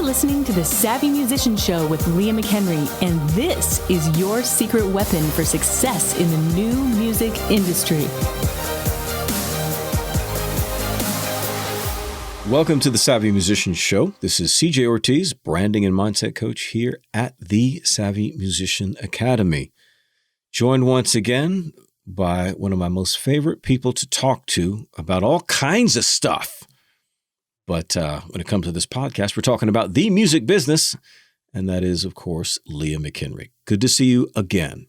listening to the Savvy Musician Show with Leah McHenry, and this is your secret weapon for success in the new music industry. Welcome to the Savvy Musician Show. This is C.J. Ortiz, branding and mindset coach here at the Savvy Musician Academy. Joined once again by one of my most favorite people to talk to about all kinds of stuff. But when it comes to this podcast, we're talking about the music business, and that is, of course, Leah McHenry. Good to see you again.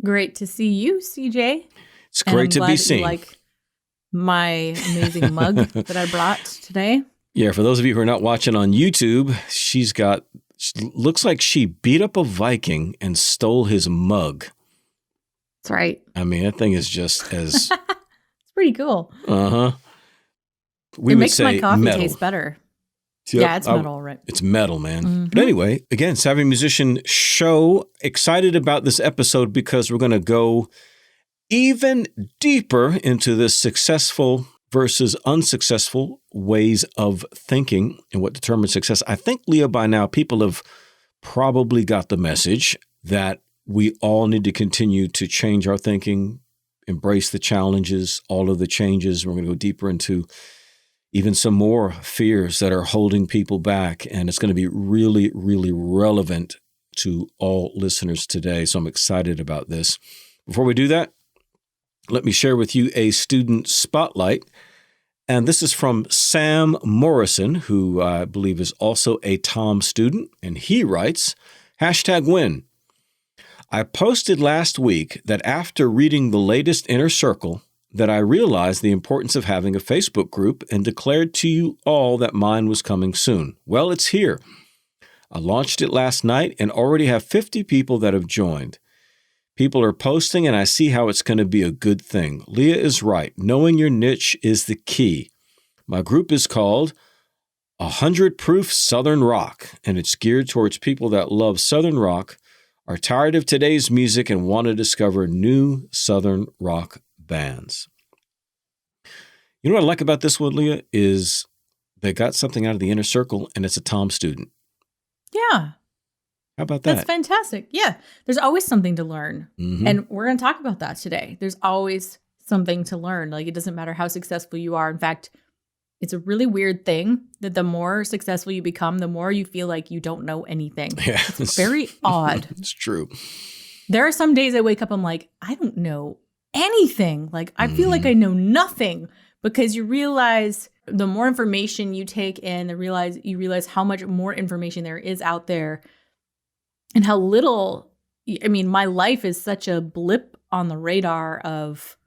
Great to see you, CJ. It's great to be seen. You like my amazing mug that I brought today. Yeah, for those of you who are not watching on YouTube, looks like she beat up a Viking and stole his mug. That's right. I mean, that thing is just as... It's pretty cool. Uh-huh. It makes my coffee taste better. Yep. Yeah, it's metal, right? It's metal, man. Mm-hmm. But anyway, again, Savvy Musician Show. Excited about this episode because we're going to go even deeper into the successful versus unsuccessful ways of thinking and what determines success. I think, Leah, by now, people have probably got the message that we all need to continue to change our thinking, embrace the challenges, all of the changes. We're going to go deeper into even some more fears that are holding people back. And it's going to be really, really relevant to all listeners today. So I'm excited about this. Before we do that, let me share with you a student spotlight. And this is from Sam Morrison, who I believe is also a Tom student. And he writes, #win. I posted last week that after reading the latest Inner Circle, that I realized the importance of having a Facebook group and declared to you all that mine was coming soon. Well, it's here. I launched it last night and already have 50 people that have joined. People are posting and I see how it's going to be a good thing. Leah is right. Knowing your niche is the key. My group is called 100 Proof Southern Rock, and it's geared towards people that love Southern rock, are tired of today's music, and want to discover new Southern rock bands. You know what I like about this one, Leah, is they got something out of the Inner Circle, and it's a Tom student. Yeah. How about that? That's fantastic. Yeah. There's always something to learn. Mm-hmm. And we're going to talk about that today. There's always something to learn. Like, it doesn't matter how successful you are. In fact, it's a really weird thing that the more successful you become, the more you feel like you don't know anything. Yeah. It's very odd. It's true. There are some days I wake up, I'm like, I don't know anything. Like, I feel like I know nothing, because you realize the more information you take in, you realize how much more information there is out there and how little, I mean, my life is such a blip on the radar of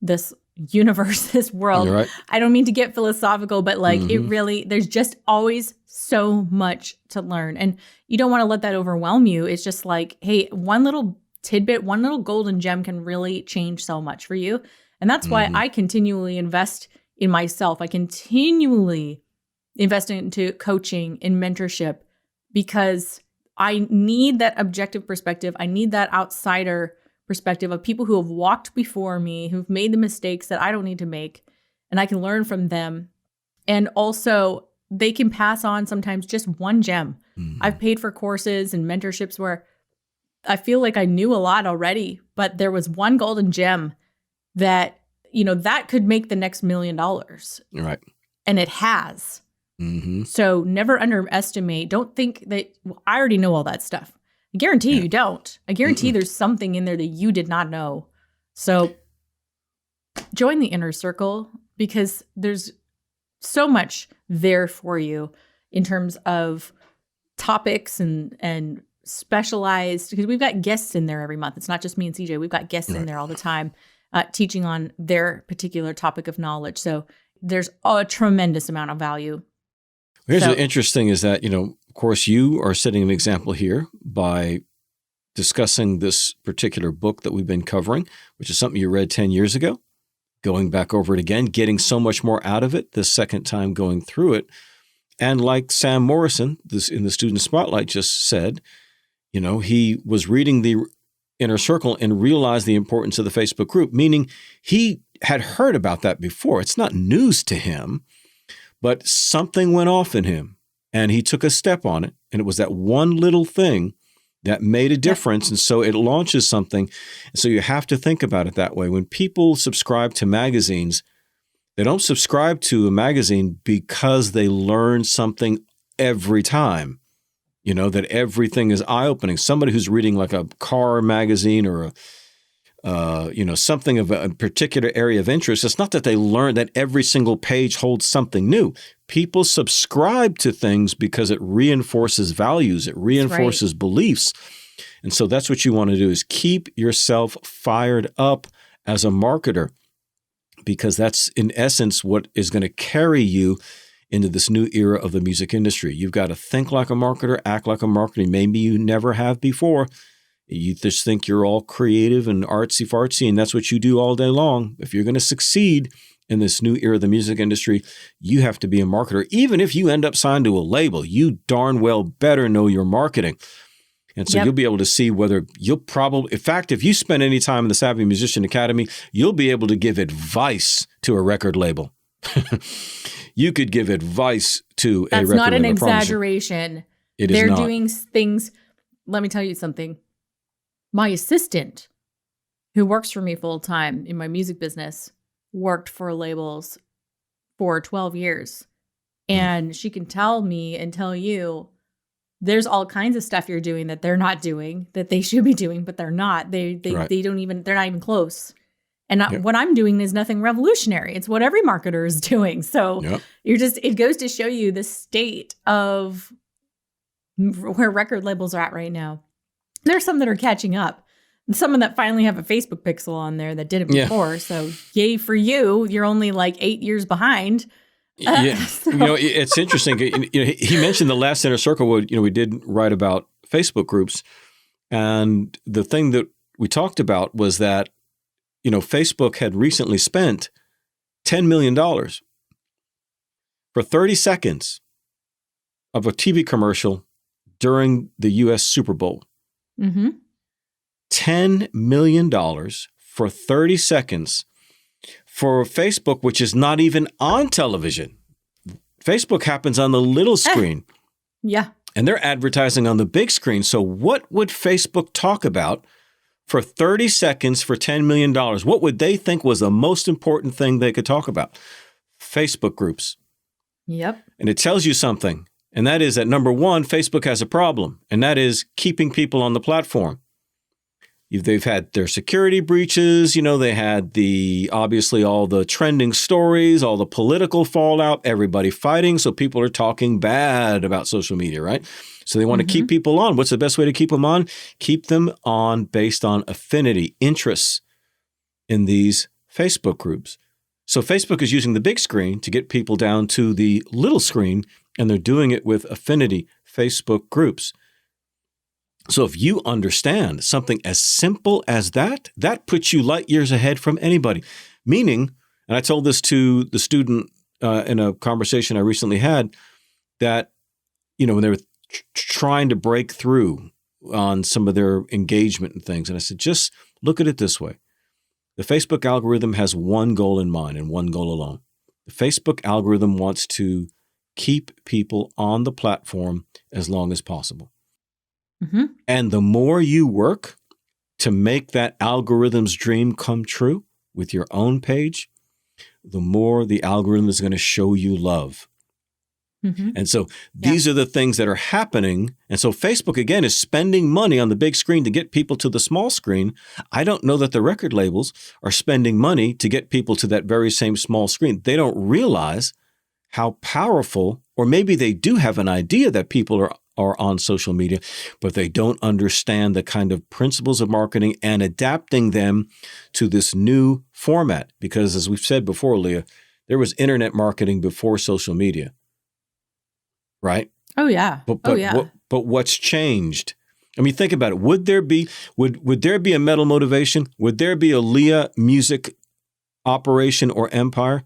this universe, this world. You're right. I don't mean to get philosophical, but like it really, there's just always so much to learn. And you don't want to let that overwhelm you. It's just like, hey, one little tidbit, one little golden gem can really change so much for you. And that's why I continually invest in myself. I continually invest into coaching and mentorship, because I need that objective perspective. I need that outsider perspective of people who have walked before me, who've made the mistakes that I don't need to make, and I can learn from them. And also, they can pass on sometimes just one gem. I've paid for courses and mentorships where I feel like I knew a lot already, but there was one golden gem that, you know, that could make the next $1 million. Right. And it has. Mm-hmm. So never underestimate. Don't think that, well, I already know all that stuff. I guarantee you don't. I guarantee there's something in there that you did not know. So join the Inner Circle, because there's so much there for you in terms of topics and specialized, because we've got guests in there every month. It's not just me and CJ. We've got guests in there all the time teaching on their particular topic of knowledge. So there's a tremendous amount of value. Here's what's interesting is that, you know, of course, you are setting an example here by discussing this particular book that we've been covering, which is something you read 10 years ago, going back over it again, getting so much more out of it the second time going through it. And like Sam Morrison, this in the Student Spotlight just said, you know, he was reading the Inner Circle and realized the importance of the Facebook group, meaning he had heard about that before. It's not news to him, but something went off in him. and he took a step on it. And it was that one little thing that made a difference. And so it launches something. And so you have to think about it that way. When people subscribe to magazines, they don't subscribe to a magazine because they learn something every time, that everything is eye-opening. Somebody who's reading like a car magazine or something of a particular area of interest, it's not that they learn that every single page holds something new. People subscribe to things because it reinforces values, it reinforces beliefs. And so that's what you want to do, is keep yourself fired up as a marketer, because that's in essence what is going to carry you into this new era of the music industry. You've got to think like a marketer, act like a marketer. Maybe you never have before. You just think you're all creative and artsy-fartsy, and that's what you do all day long. If you're going to succeed in this new era of the music industry, you have to be a marketer. Even if you end up signed to a label, you darn well better know your marketing. And so you'll be able to see whether you'll probably, in fact, if you spend any time in the Savvy Musician Academy, you'll be able to give advice to a record label. You could give advice to a record label. That's not an exaggeration. It is not. They're doing things. Let me tell you something. My assistant, who works for me full time in my music business, worked for labels for 12 years. And she can tell me and tell you, there's all kinds of stuff you're doing that they're not doing, that they should be doing, but they're not. They don't even, they're not even close. And what I'm doing is nothing revolutionary. It's what every marketer is doing. So it goes to show you the state of where record labels are at right now. There's some that are catching up. Some that finally have a Facebook pixel on there that did it before. So yay for you. You're only like 8 years behind. It's interesting. He mentioned the last Inner Circle. We did write about Facebook groups. And the thing that we talked about was that, Facebook had recently spent $10 million for 30 seconds of a TV commercial during the U.S. Super Bowl. Mm-hmm. $10 million for 30 seconds for Facebook, which is not even on television. Facebook happens on the little screen. And they're advertising on the big screen. So what would Facebook talk about for 30 seconds for $10 million? What would they think was the most important thing they could talk about? Facebook groups. Yep. And it tells you something. And that is that, number one, Facebook has a problem, and that is keeping people on the platform. They've had their security breaches. They had obviously all the trending stories, all the political fallout, everybody fighting. So people are talking bad about social media, right? So they want to keep people on. What's the best way to keep them on? Keep them on based on affinity, interests in these Facebook groups. So Facebook is using the big screen to get people down to the little screen, and they're doing it with affinity Facebook groups. So if you understand something as simple as that, that puts you light years ahead from anybody. Meaning, and I told this to the student in a conversation I recently had, that, when they were trying to break through on some of their engagement and things, and I said, just look at it this way. The Facebook algorithm has one goal in mind and one goal alone. The Facebook algorithm wants to keep people on the platform as long as possible. Mm-hmm. And the more you work to make that algorithm's dream come true with your own page, the more the algorithm is going to show you love. Mm-hmm. And so these are the things that are happening. And so Facebook, again, is spending money on the big screen to get people to the small screen. I don't know that the record labels are spending money to get people to that very same small screen. They don't realize how powerful, or maybe they do have an idea that people are on social media, but they don't understand the kind of principles of marketing and adapting them to this new format. Because as we've said before, Leah, there was internet marketing before social media. Right? Oh, yeah. But what's changed? I mean, think about it. Would there be a metal motivation? Would there be a Leah music operation or empire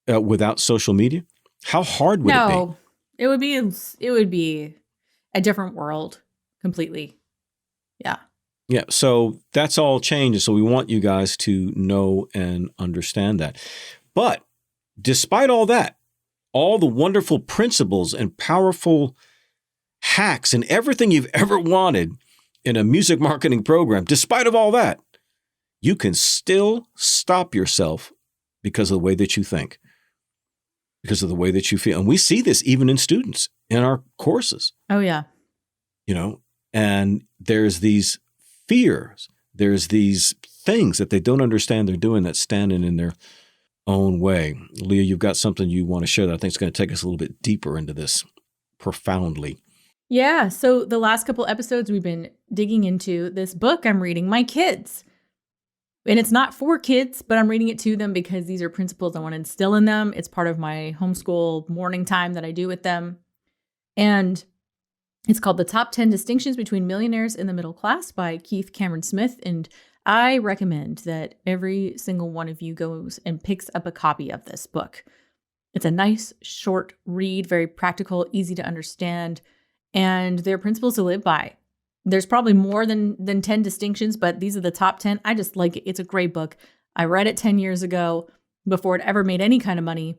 without social media? How hard would it be? No, it would be a different world completely. Yeah. Yeah. So that's all changed. So we want you guys to know and understand that. But despite all that, all the wonderful principles and powerful hacks and everything you've ever wanted in a music marketing program, despite of all that, you can still stop yourself because of the way that you think, because of the way that you feel. And we see this even in students in our courses. Oh, yeah. And there's these fears, there's these things that they don't understand they're doing that's standing in their own way. Leah, you've got something you want to share that I think is going to take us a little bit deeper into this profoundly. Yeah. So the last couple episodes, we've been digging into this book I'm reading my kids. And it's not for kids, but I'm reading it to them because these are principles I want to instill in them. It's part of my homeschool morning time that I do with them. And it's called The Top 10 Distinctions Between Millionaires and the Middle Class by Keith Cameron Smith. And I recommend that every single one of you goes and picks up a copy of this book. It's a nice, short read, very practical, easy to understand, and they're principles to live by. There's probably more than 10 distinctions, but these are the top 10. I just like it. It's a great book. I read it 10 years ago before it ever made any kind of money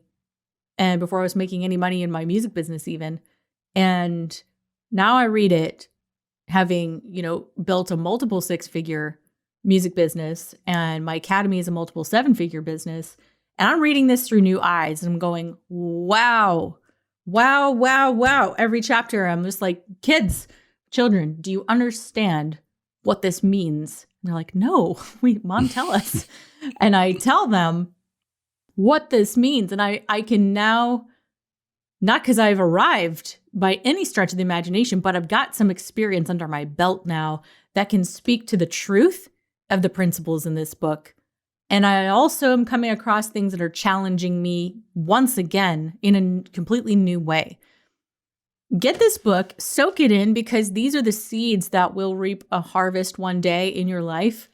and before I was making any money in my music business even. And now I read it having, built a multiple 6-figure music business, and my academy is a multiple 7-figure business. And I'm reading this through new eyes and I'm going, wow, wow, wow, wow. Every chapter I'm just like, children, do you understand what this means? And they're like, no, Mom, tell us. And I tell them what this means. And I can now, not because I've arrived by any stretch of the imagination, but I've got some experience under my belt now that can speak to the truth of the principles in this book. And I also am coming across things that are challenging me once again in a completely new way. Get this book, soak it in, because these are the seeds that will reap a harvest one day in your life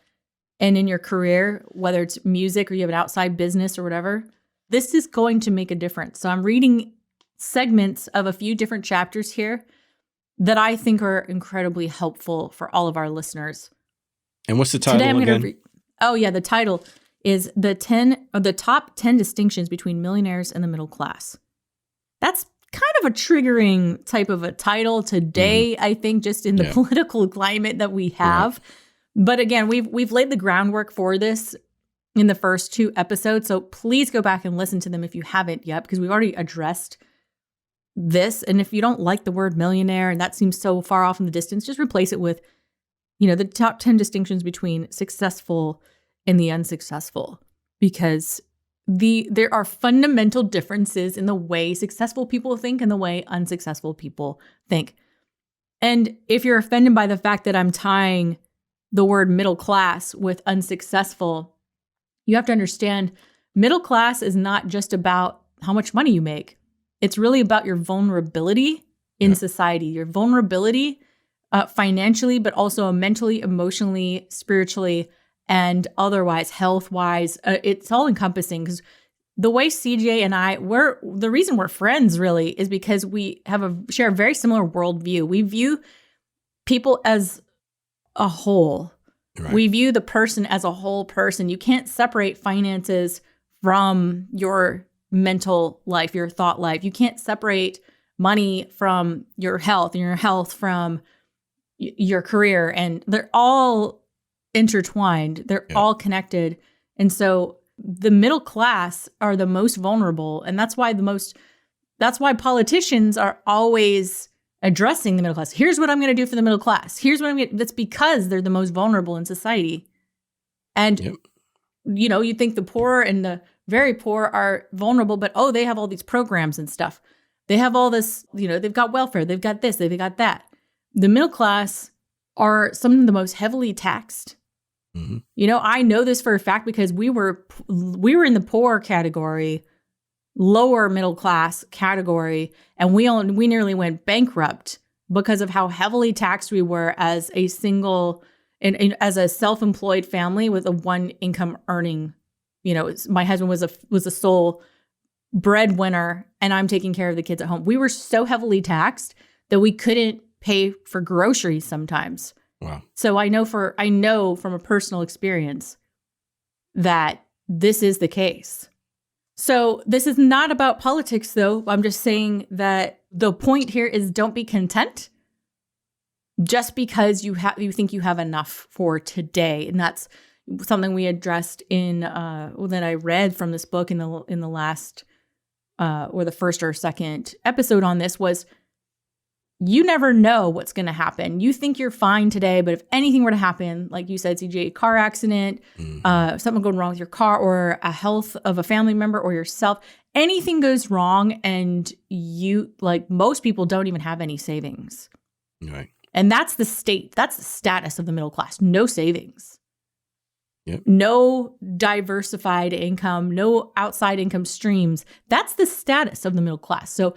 and in your career, whether it's music or you have an outside business or whatever. This is going to make a difference. So I'm reading segments of a few different chapters here that I think are incredibly helpful for all of our listeners. And what's the title again? The title is the top 10 distinctions between millionaires and the middle class. That's kind of a triggering type of a title today, I think, just in the political climate that we have. Right. But again, we've laid the groundwork for this in the first 2 episodes. So please go back and listen to them if you haven't yet, because we've already addressed this. And if you don't like the word millionaire and that seems so far off in the distance, just replace it with, the top 10 distinctions between successful and the unsuccessful, because there are fundamental differences in the way successful people think and the way unsuccessful people think. And if you're offended by the fact that I'm tying the word middle class with unsuccessful, you have to understand middle class is not just about how much money you make. It's really about your vulnerability in society, your vulnerability financially, but also mentally, emotionally, spiritually, and otherwise, health-wise. It's all encompassing, because the way CJ and I, the reason we're friends really is because we share a very similar worldview. We view people as a whole. Right. We view the person as a whole person. You can't separate finances from your mental life, your thought life. You can't separate money from your health and your health from your career. And they're all intertwined. They're all connected. And so the middle class are the most vulnerable. And that's why politicians are always addressing the middle class. Here's what I'm going to do for the middle class. That's because they're the most vulnerable in society. And, you think the poor and the very poor are vulnerable, but they have all these programs and stuff. They have all this, they've got welfare, they've got this, they've got that. The middle class are some of the most heavily taxed. Mm-hmm. I know this for a fact because we were in the poor category, lower middle class category, and we nearly went bankrupt because of how heavily taxed we were as a single and as a self-employed family with a one income earning. My husband was a sole breadwinner, and I'm taking care of the kids at home. We were so heavily taxed that we couldn't pay for groceries sometimes. Wow. So I know from a personal experience that this is the case. So this is not about politics, though. I'm just saying that the point here is don't be content just because you think you have enough for today. And that's something we addressed in that I read from this book in the last or the first or second episode on this was you never know what's going to happen. You think you're fine today, but if anything were to happen, like you said, CJ, car accident, something going wrong with your car or a health of a family member or yourself, anything goes wrong and you, like most people, don't even have any savings. Right. And that's the status of the middle class. No savings. Yep. No diversified income, no outside income streams. That's the status of the middle class. So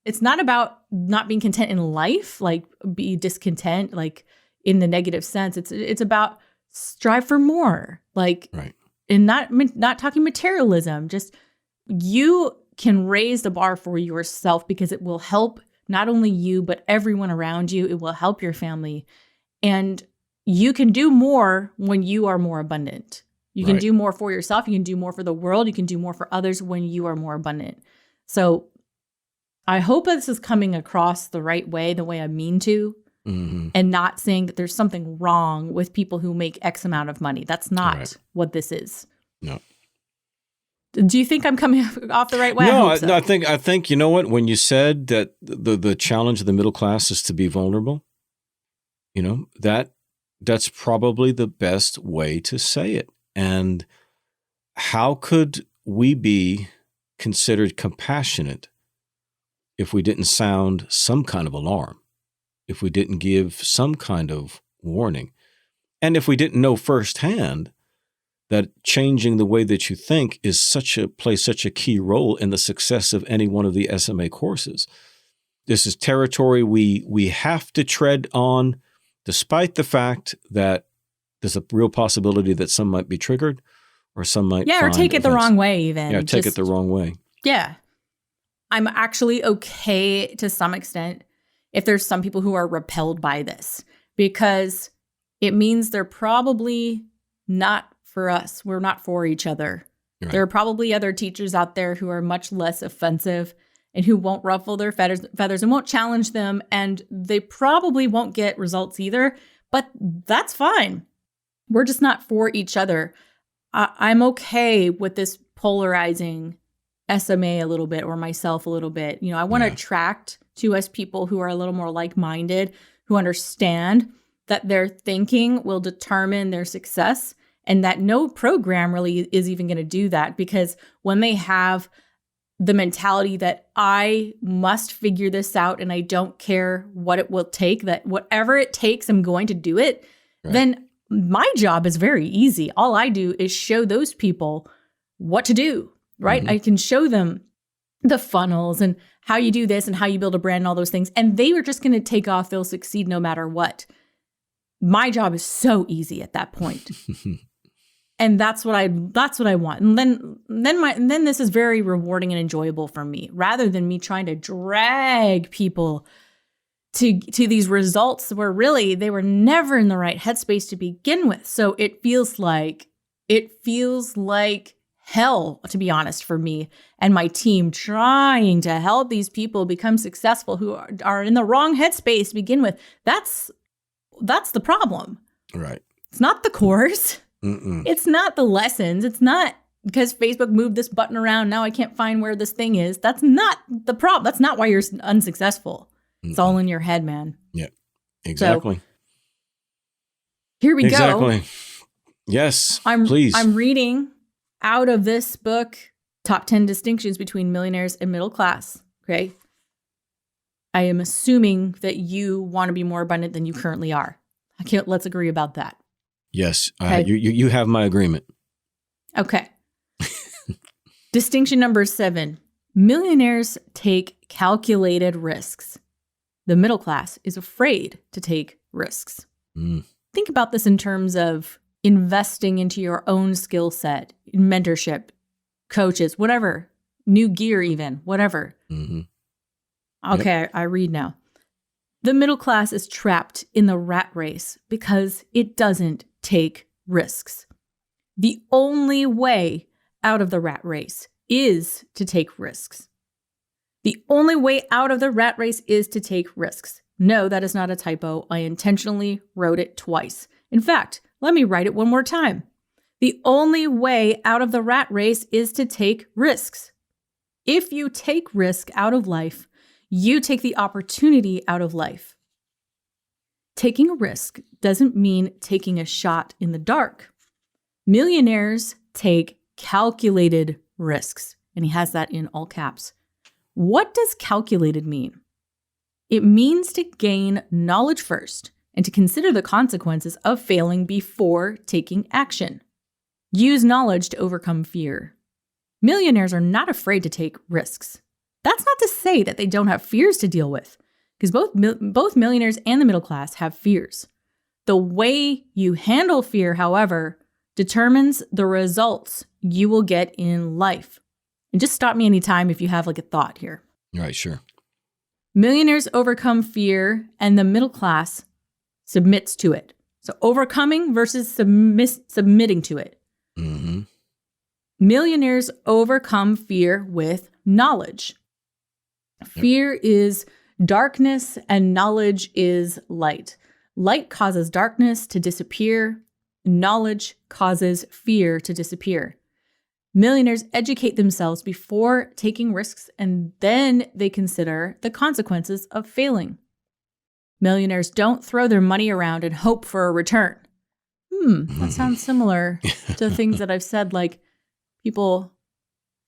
it's not about not being content in life, like be discontent, like in the negative sense. It's about strive for more, like, right. And not talking materialism. Just you can raise the bar for yourself because it will help not only you but everyone around you. It will help your family, and you can do more when you are more abundant. You can do more for yourself. You can do more for the world. You can do more for others when you are more abundant. So I hope this is coming across the right way, the way I mean to, and not saying that there's something wrong with people who make X amount of money. That's not what this is. No. Do you think I'm coming off the right way? No, I think you know what? When you said that the challenge of the middle class is to be vulnerable, you know, that's probably the best way to say it. And how could we be considered compassionate if we didn't sound some kind of alarm, if we didn't give some kind of warning, and if we didn't know firsthand that changing the way that you think plays such a key role in the success of any one of the SMA courses? This is territory we have to tread on, despite the fact that there's a real possibility that some might be triggered or some might or take it the wrong way even. Yeah, take it the wrong way. Yeah. I'm actually okay to some extent if there's some people who are repelled by this, because it means they're probably not for us. We're not for each other. Right. There are probably other teachers out there who are much less offensive and who won't ruffle their feathers and won't challenge them. And they probably won't get results either, but that's fine. We're just not for each other. I'm okay with this polarizing SMA a little bit or myself a little bit. You know, I want to attract to us people who are a little more like-minded, who understand that their thinking will determine their success and that no program really is even going to do that, because when they have the mentality that I must figure this out and I don't care what it will take, that whatever it takes, I'm going to do it, then my job is very easy. All I do is show those people what to do. Right? I can show them the funnels and how you do this and how you build a brand and all those things. And they are just going to take off. They'll succeed no matter what. My job is so easy at that point. And that's what I want. And then this is very rewarding and enjoyable for me, rather than me trying to drag people to these results where really they were never in the right headspace to begin with. So it feels like hell, to be honest, for me and my team, trying to help these people become successful who are in the wrong headspace to begin with. That's the problem. Right. It's not the course. It's not the lessons. It's not because Facebook moved this button around. Now I can't find where this thing is. That's not the problem. That's not why you're unsuccessful. It's all in your head, man. Yeah, exactly. So, here we go. Yes, please. I'm reading out of this book, Top 10 Distinctions Between Millionaires and Middle Class. Okay. I am assuming that you want to be more abundant than you currently are. Let's agree about that. Yes. Okay. You have my agreement. Okay. Distinction number 7. Millionaires take calculated risks. The middle class is afraid to take risks. Think about this in terms of investing into your own skill set, mentorship, coaches, whatever, new gear even, whatever. Okay, I read now. The middle class is trapped in the rat race because it doesn't take risks. The only way out of the rat race is to take risks. The only way out of the rat race is to take risks. No, that is not a typo. I intentionally wrote it twice. In fact, let me write it one more time. The only way out of the rat race is to take risks. If you take risk out of life, you take the opportunity out of life. Taking a risk doesn't mean taking a shot in the dark. Millionaires take calculated risks, and he has that in all caps. What does calculated mean? It means to gain knowledge first and to consider the consequences of failing before taking action. Use knowledge to overcome fear. Millionaires are not afraid to take risks. That's not to say that they don't have fears to deal with, because both millionaires and the middle class have fears. The way you handle fear, however, determines the results you will get in life. And just stop me anytime if you have like a thought here. Right, sure. Millionaires overcome fear and the middle class submits to it. So overcoming versus submitting to it. Mm-hmm. Millionaires overcome fear with knowledge. Fear is darkness and knowledge is light. Light causes darkness to disappear. Knowledge causes fear to disappear. Millionaires educate themselves before taking risks, and then they consider the consequences of failing. Millionaires don't throw their money around and hope for a return. That sounds similar to things that I've said, like people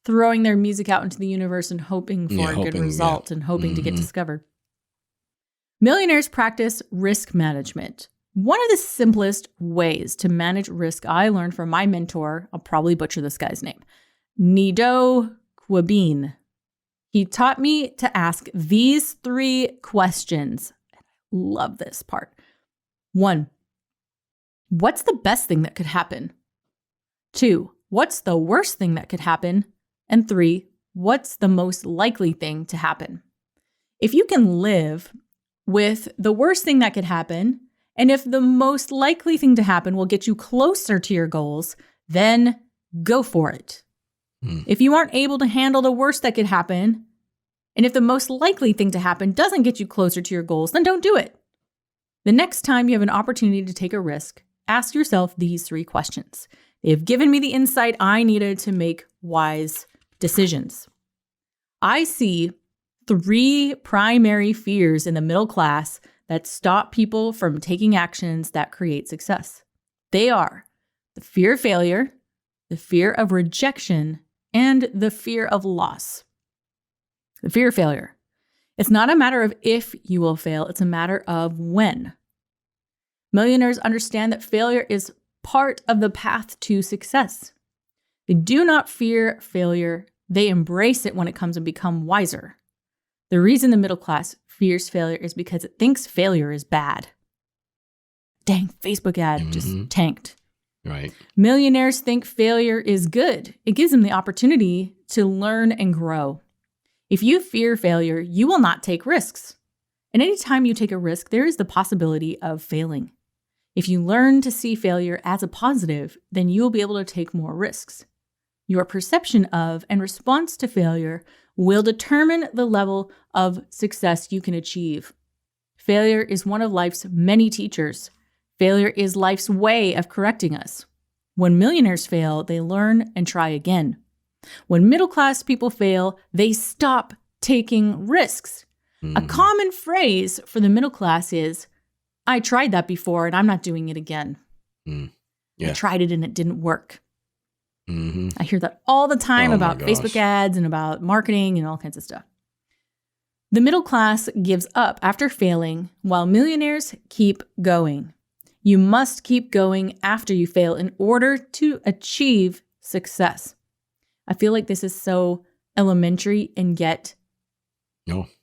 throwing their music out into the universe and hoping for a good result and hoping to get discovered. Millionaires practice risk management. One of the simplest ways to manage risk I learned from my mentor, I'll probably butcher this guy's name, Nido Quabine. He taught me to ask these 3 questions. I love this part. 1, what's the best thing that could happen? 2, what's the worst thing that could happen? And 3, what's the most likely thing to happen? If you can live with the worst thing that could happen, and if the most likely thing to happen will get you closer to your goals, then go for it. If you aren't able to handle the worst that could happen, and if the most likely thing to happen doesn't get you closer to your goals, then don't do it. The next time you have an opportunity to take a risk, ask yourself these 3 questions. They have given me the insight I needed to make wise decisions. I see 3 primary fears in the middle class that stop people from taking actions that create success. They are the fear of failure, the fear of rejection, and the fear of loss. The fear of failure. It's not a matter of if you will fail, it's a matter of when. Millionaires understand that failure is part of the path to success. They do not fear failure, they embrace it when it comes and become wiser. The reason the middle class fears failure is because it thinks failure is bad. Dang, Facebook ad just tanked. Right. Millionaires think failure is good. It gives them the opportunity to learn and grow. If you fear failure, you will not take risks. And anytime you take a risk, there is the possibility of failing. If you learn to see failure as a positive, then you will be able to take more risks. Your perception of and response to failure will determine the level of success you can achieve. Failure is one of life's many teachers. Failure is life's way of correcting us. When millionaires fail, they learn and try again. When middle-class people fail, they stop taking risks. A common phrase for the middle class is, I tried that before and I'm not doing it again. I tried it and it didn't work. I hear that all the time about Facebook ads and about marketing and all kinds of stuff. The middle class gives up after failing, while millionaires keep going. You must keep going after you fail in order to achieve success. I feel like this is so elementary, and yet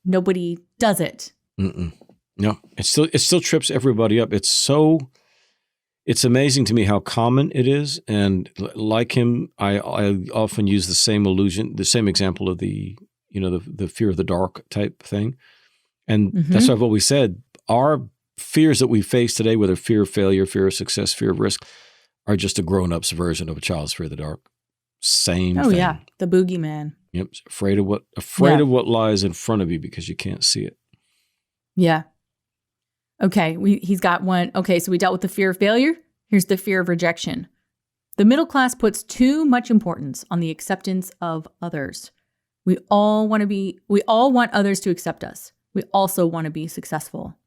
nobody does it. No, it still trips everybody up. It's amazing to me how common it is. And like him, I often use the same example of the fear of the dark type thing. And that's why I've always said, our fears that we face today, whether fear of failure, fear of success, fear of risk, are just a grown-up's version of a child's fear of the dark. Same Oh, thing. yeah. The boogeyman. Yep. Afraid of what lies in front of you because you can't see it. Yeah. Okay. He's got one. Okay. So we dealt with the fear of failure. Here's the fear of rejection. The middle class puts too much importance on the acceptance of others. We all want others to accept us. We also want to be successful.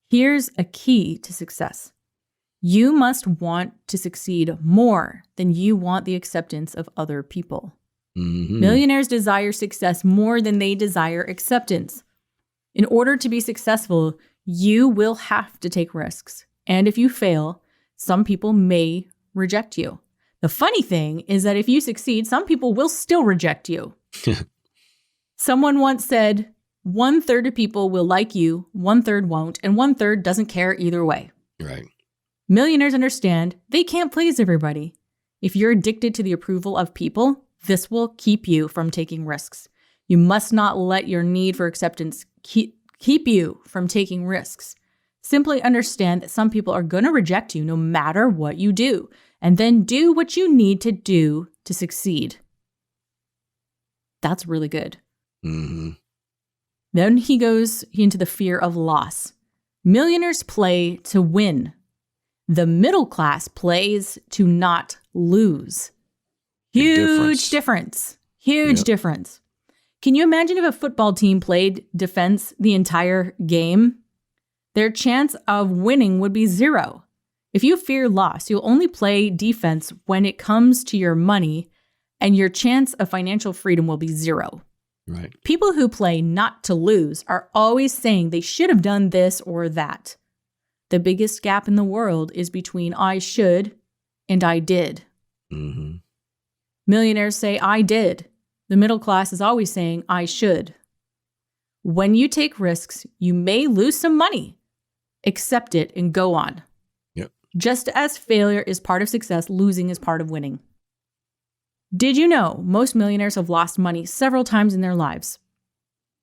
Here's a key to success. You must want to succeed more than you want the acceptance of other people. Mm-hmm. Millionaires desire success more than they desire acceptance. In order to be successful, you will have to take risks. And if you fail, some people may reject you. The funny thing is that if you succeed, some people will still reject you. Someone once said, 1/3 of people will like you, 1/3 won't, and 1/3 doesn't care either way. Right. Millionaires understand they can't please everybody. If you're addicted to the approval of people, this will keep you from taking risks. You must not let your need for acceptance keep you from taking risks. Simply understand that some people are going to reject you no matter what you do, and then do what you need to do to succeed. That's really good. Mm-hmm. Then he goes into the fear of loss. Millionaires play to win. The middle class plays to not lose. Huge difference. Huge difference. Can you imagine if a football team played defense the entire game? Their chance of winning would be 0. If you fear loss, you'll only play defense when it comes to your money, and your chance of financial freedom will be 0. Right. People who play not to lose are always saying they should have done this or that. The biggest gap in the world is between I should and I did. Mm-hmm. Millionaires say I did. The middle class is always saying I should. When you take risks, you may lose some money. Accept it and go on. Yep. Just as failure is part of success, losing is part of winning. Did you know most millionaires have lost money several times in their lives?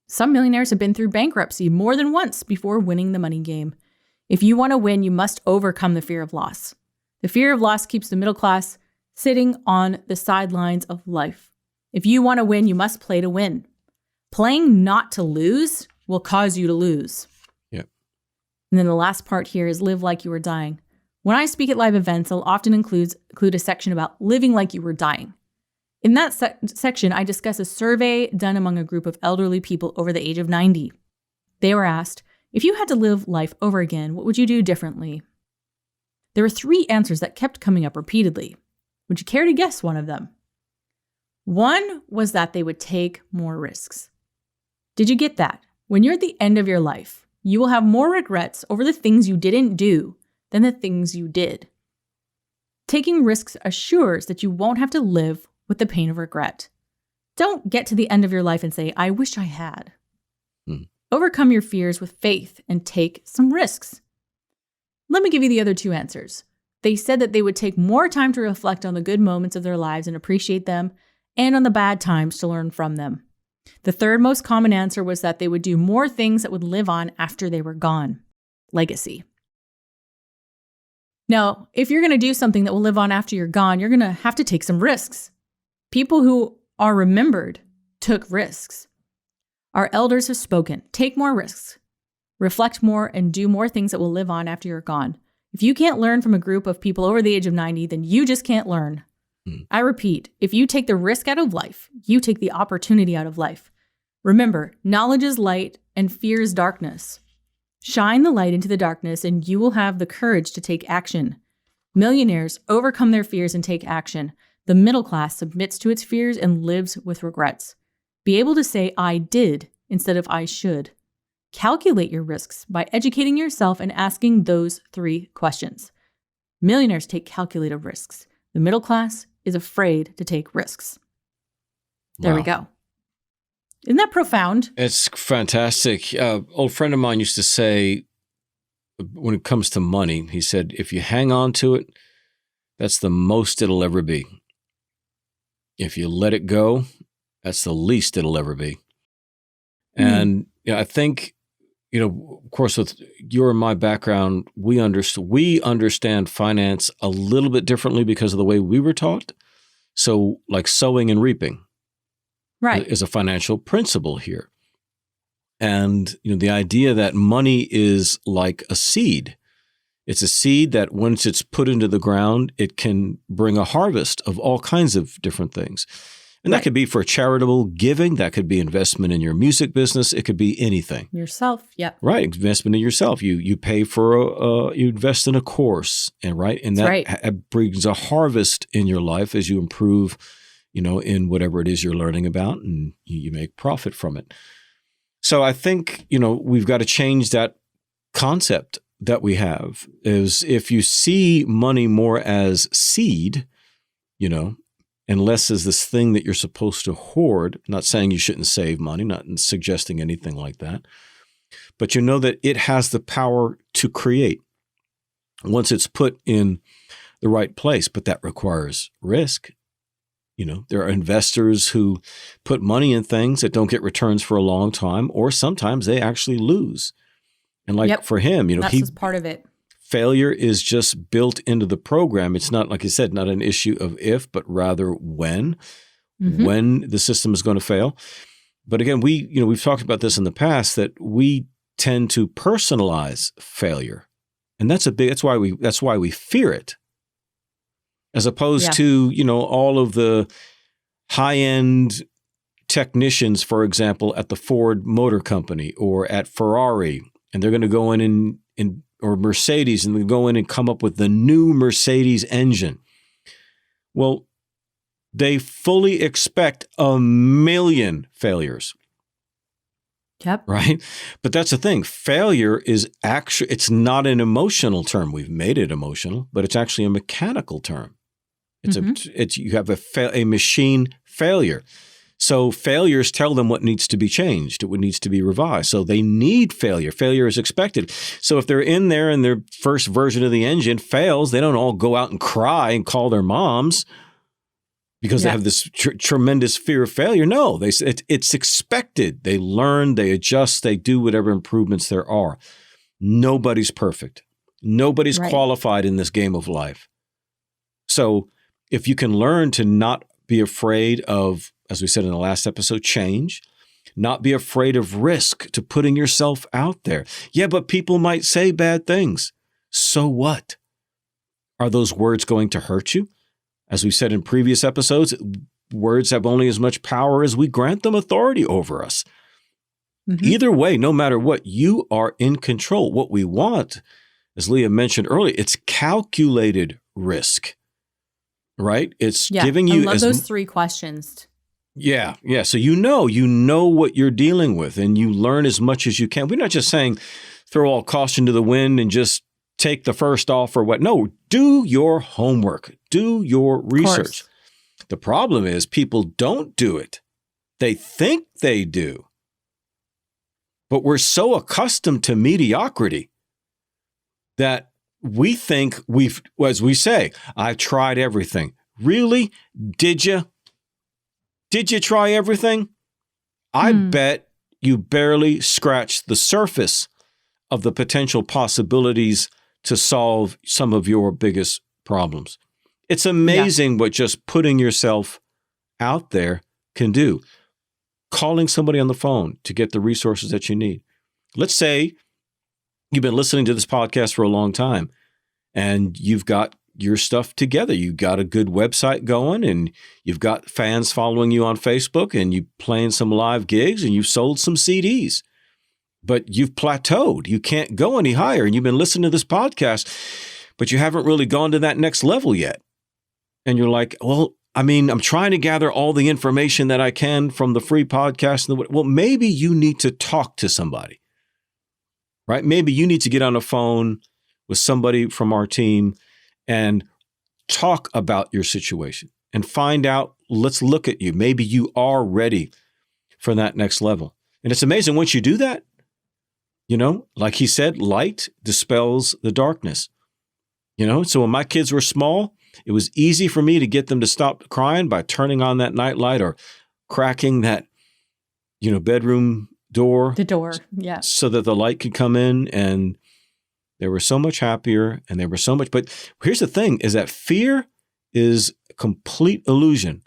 Some millionaires have been through bankruptcy more than once before winning the money game. If you want to win, you must overcome the fear of loss. The fear of loss keeps the middle class sitting on the sidelines of life. If you want to win, you must play to win. Playing not to lose will cause you to lose. Yep. And then the last part here is live like you were dying. When I speak at live events, I'll often include a section about living like you were dying. In that section, I discuss a survey done among a group of elderly people over the age of 90. They were asked, if you had to live life over again, what would you do differently? There were 3 answers that kept coming up repeatedly. Would you care to guess one of them? One was that they would take more risks. Did you get that? When you're at the end of your life, you will have more regrets over the things you didn't do than the things you did. Taking risks assures that you won't have to live with the pain of regret. Don't get to the end of your life and say, I wish I had. Overcome your fears with faith and take some risks. Let me give you the other 2 answers. They said that they would take more time to reflect on the good moments of their lives and appreciate them, and on the bad times to learn from them. The third most common answer was that they would do more things that would live on after they were gone. Legacy. Now, if you're going to do something that will live on after you're gone, you're going to have to take some risks. People who are remembered took risks. Our elders have spoken. Take more risks. Reflect more and do more things that will live on after you're gone. If you can't learn from a group of people over the age of 90, then you just can't learn. I repeat, if you take the risk out of life, you take the opportunity out of life. Remember, knowledge is light and fear is darkness. Shine the light into the darkness and you will have the courage to take action. Millionaires overcome their fears and take action. The middle class submits to its fears and lives with regrets. Be able to say, I did, instead of I should. Calculate your risks by educating yourself and asking those 3 questions. Millionaires take calculated risks. The middle class is afraid to take risks. There we go. Isn't that profound? It's fantastic. Old friend of mine used to say, when it comes to money, he said, if you hang on to it, that's the most it'll ever be. If you let it go, that's the least it'll ever be. And I think, of course, with your and my background, we understand finance a little bit differently because of the way we were taught. So like sowing and reaping Right. is a financial principle here. And, the idea that money is like a seed. It's a seed that once it's put into the ground, it can bring a harvest of all kinds of different things. And that could be for charitable giving. That could be investment in your music business. It could be anything. Yourself. Yep. Right. Investment in yourself. You pay for you invest in a course, and that brings a harvest in your life as you improve, in whatever it is you're learning about, and you make profit from it. So I think, we've got to change that concept that we have. Is if you see money more as seed, and less as this thing that you're supposed to hoard. I'm not saying you shouldn't save money, not suggesting anything like that. But that it has the power to create once it's put in the right place. But that requires risk. There are investors who put money in things that don't get returns for a long time, or sometimes they actually lose. And for him, that's just part of it. Failure is just built into the program. It's not, like I said, not an issue of if, but rather when the system is going to fail. But again, we've talked about this in the past, that we tend to personalize failure. And that's why we fear it. As opposed to, all of the high-end technicians, for example, at the Ford Motor Company or at Ferrari, and they're going to go in or Mercedes, and they go in and come up with the new Mercedes engine. Well, they fully expect 1 million failures. Yep. Right? But that's the thing. Failure is actually, it's not an emotional term. We've made it emotional, but it's actually a mechanical term. It's you have a machine failure. So failures tell them what needs to be changed, what needs to be revised. So they need failure. Failure is expected. So if they're in there and their first version of the engine fails, they don't all go out and cry and call their moms because they have this tremendous fear of failure. No, it's expected. They learn, they adjust, they do whatever improvements there are. Nobody's perfect. Nobody's qualified in this game of life. So if you can learn to not be afraid of, as we said in the last episode, change, not be afraid of risk, to putting yourself out there. Yeah, but people might say bad things. So what? Are those words going to hurt you? As we said in previous episodes, words have only as much power as we grant them authority over us. Either way, no matter what, you are in control. What we want, as Leah mentioned earlier, it's calculated risk. Right? It's giving you. I love those 3 questions. Yeah. So you know what you're dealing with, and you learn as much as you can. We're not just saying throw all caution to the wind and just take the first offer. What? No, do your homework, do your research. The problem is people don't do it. They think they do, but we're so accustomed to mediocrity that we think as we say, I've tried everything. Really? Did you? Did you try everything? I bet you barely scratched the surface of the potential possibilities to solve some of your biggest problems. It's amazing what just putting yourself out there can do. Calling somebody on the phone to get the resources that you need. Let's say you've been listening to this podcast for a long time and you've got your stuff together. You've got a good website going and you've got fans following you on Facebook and you're playing some live gigs and you've sold some CDs, but you've plateaued. You can't go any higher and you've been listening to this podcast, but you haven't really gone to that next level yet. And you're like, well, I'm trying to gather all the information that I can from the free podcast. Well, maybe you need to talk to somebody, right? Maybe you need to get on a phone with somebody from our team and talk about your situation and find out, let's look at you. Maybe you are ready for that next level. And it's amazing once you do that, like he said, light dispels the darkness. So when my kids were small, it was easy for me to get them to stop crying by turning on that nightlight or cracking that, bedroom door. The door, yeah. So that the light could come in, and they were so much happier and they were so much. But here's the thing is that fear is complete illusion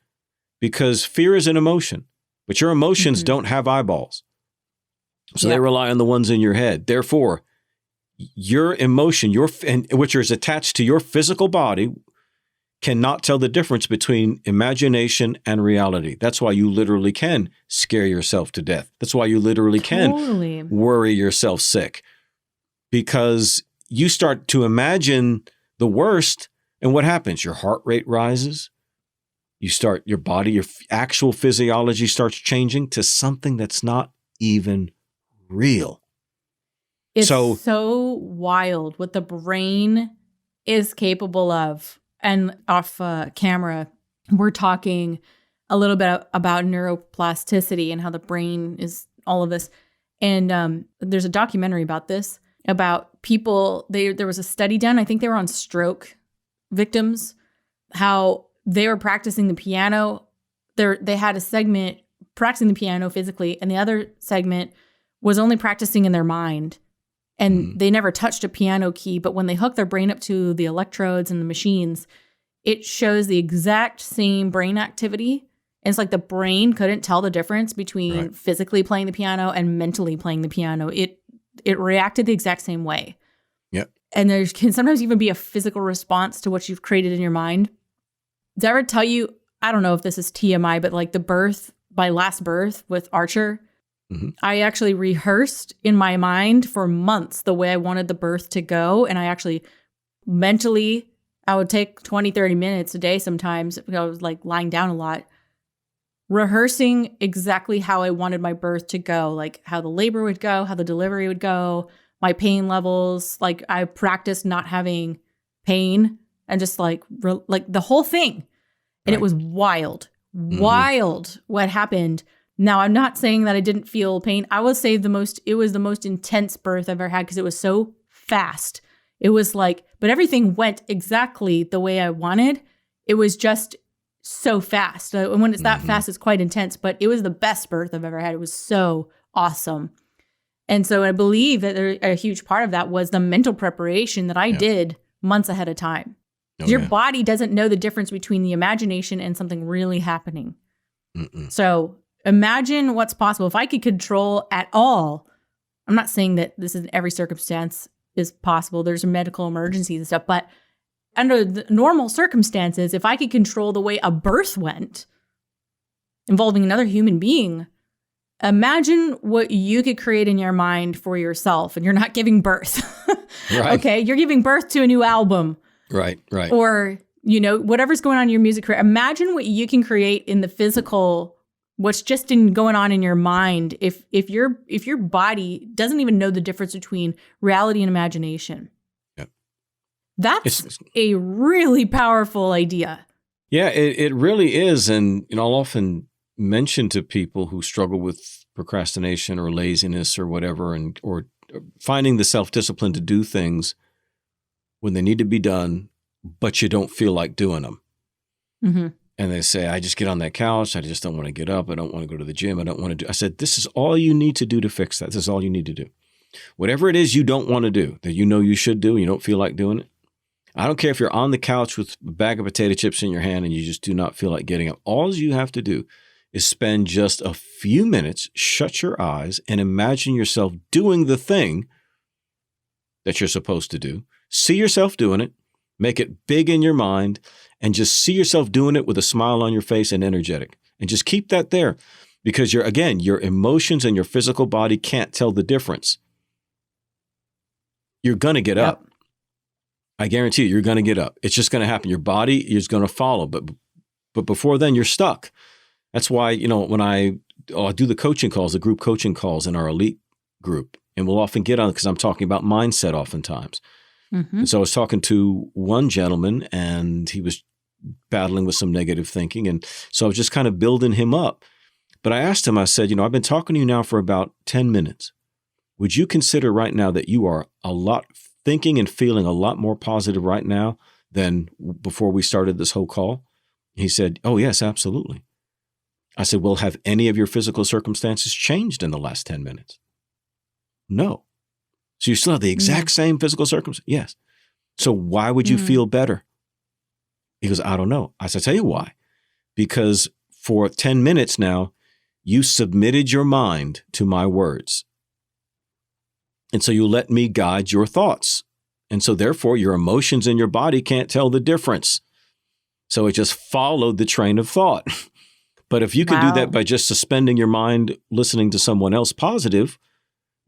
because fear is an emotion, but your emotions don't have eyeballs. So they rely on the ones in your head. Therefore, your emotion, which is attached to your physical body, cannot tell the difference between imagination and reality. That's why you literally can scare yourself to death. That's why you literally can worry yourself sick, because you start to imagine the worst, and what happens? Your heart rate rises. Your body, your actual physiology starts changing to something that's not even real. It's so wild what the brain is capable of. And off camera, we're talking a little bit about neuroplasticity and how the brain is all of this. And there's a documentary about this, about people. There was a study done. I think they were on stroke victims, how they were practicing the piano. They had a segment practicing the piano physically, and the other segment was only practicing in their mind. And they never touched a piano key, but when they hook their brain up to the electrodes and the machines, it shows the exact same brain activity. And it's like the brain couldn't tell the difference between physically playing the piano and mentally playing the piano. It reacted the exact same way. Yep. And there can sometimes even be a physical response to what you've created in your mind. Did I ever tell you, I don't know if this is TMI, but like my last birth with Archer, I actually rehearsed in my mind for months the way I wanted the birth to go. And I actually mentally, I would take 20, 30 minutes a day sometimes. I was like lying down a lot, rehearsing exactly how I wanted my birth to go, like how the labor would go, how the delivery would go, my pain levels. Like I practiced not having pain and just like the whole thing. And it was wild what happened. Now, I'm not saying that I didn't feel pain. I would say it was the most intense birth I've ever had because it was so fast. It was like, but everything went exactly the way I wanted. It was just so fast. And when it's that fast, it's quite intense, but it was the best birth I've ever had. It was so awesome. And so I believe that a huge part of that was the mental preparation that I did months ahead of time. Your body doesn't know the difference between the imagination and something really happening. So imagine what's possible. If I could control at all, I'm not saying that this is in every circumstance is possible. There's medical emergencies and stuff, but under the normal circumstances, if I could control the way a birth went involving another human being, imagine what you could create in your mind for yourself. And you're not giving birth. Okay. You're giving birth to a new album. Right. Or, whatever's going on in your music career. Imagine what you can create in the physical, what's just going on in your mind if your body doesn't even know the difference between reality and imagination. Yep. That's a really powerful idea. Yeah, it really is. And I'll often mention to people who struggle with procrastination or laziness or whatever, or finding the self-discipline to do things when they need to be done, but you don't feel like doing them. And they say, I just get on that couch. I just don't want to get up. I don't want to go to the gym. I don't want to do. I said, this is all you need to do to fix that. This is all you need to do. Whatever it is you don't want to do, that you should do, and you don't feel like doing it. I don't care if you're on the couch with a bag of potato chips in your hand and you just do not feel like getting up. All you have to do is spend just a few minutes, shut your eyes, and imagine yourself doing the thing that you're supposed to do. See yourself doing it. Make it big in your mind and just see yourself doing it with a smile on your face and energetic. And just keep that there because your emotions and your physical body can't tell the difference. You're going to get up. I guarantee you're going to get up. It's just going to happen. Your body is going to follow. But before then, you're stuck. That's why, when I do the coaching calls, the group coaching calls in our elite group, and we'll often get on because I'm talking about mindset oftentimes. And so I was talking to one gentleman and he was battling with some negative thinking. And so I was just kind of building him up. But I asked him, I said, I've been talking to you now for about 10 minutes. Would you consider right now that you are thinking and feeling a lot more positive right now than before we started this whole call? He said, oh, yes, absolutely. I said, well, have any of your physical circumstances changed in the last 10 minutes? No. So you still have the exact same physical circumstance? Yes. So why would you feel better? He goes, I don't know. I said, tell you why. Because for 10 minutes now, you submitted your mind to my words. And so you let me guide your thoughts. And so therefore, your emotions in your body can't tell the difference. So it just followed the train of thought. But if you can do that by just suspending your mind, listening to someone else positive,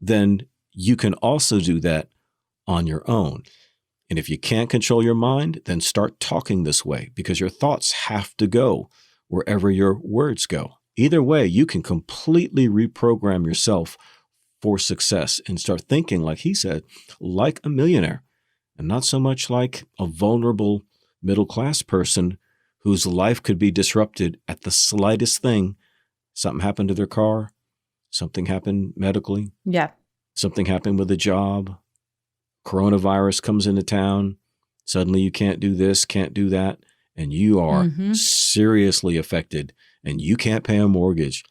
then you can also do that on your own. And if you can't control your mind, then start talking this way, because your thoughts have to go wherever your words go. Either way, you can completely reprogram yourself for success and start thinking, like he said, like a millionaire, and not so much like a vulnerable middle-class person whose life could be disrupted at the slightest thing. Something happened to their car, something happened medically, something happened with a job, coronavirus comes into town, suddenly you can't do this, can't do that, and you are seriously affected, and you can't pay a mortgage,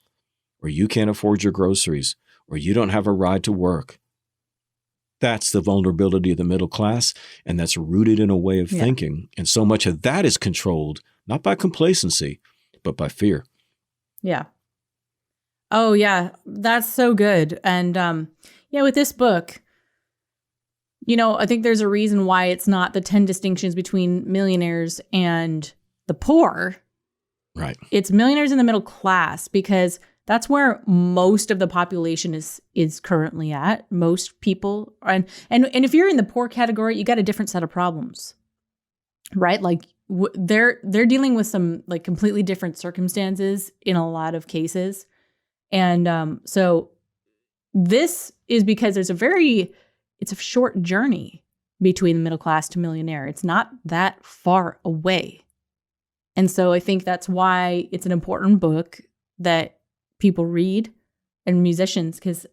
or you can't afford your groceries, or you don't have a ride to work. That's the vulnerability of the middle class, and that's rooted in a way of thinking. And so much of that is controlled, not by complacency, but by fear. Yeah. Oh, yeah. That's so good. And with this book, I think there's a reason why it's not the 10 distinctions between millionaires and the poor. Right. It's millionaires in the middle class, because that's where most of the population is currently at. Most people, and if you're in the poor category, you got a different set of problems, right? Like they're dealing with some like completely different circumstances in a lot of cases, and so this is because it's a short journey between the middle class to millionaire. It's not that far away, and so I think that's why it's an important book that people read, and musicians, because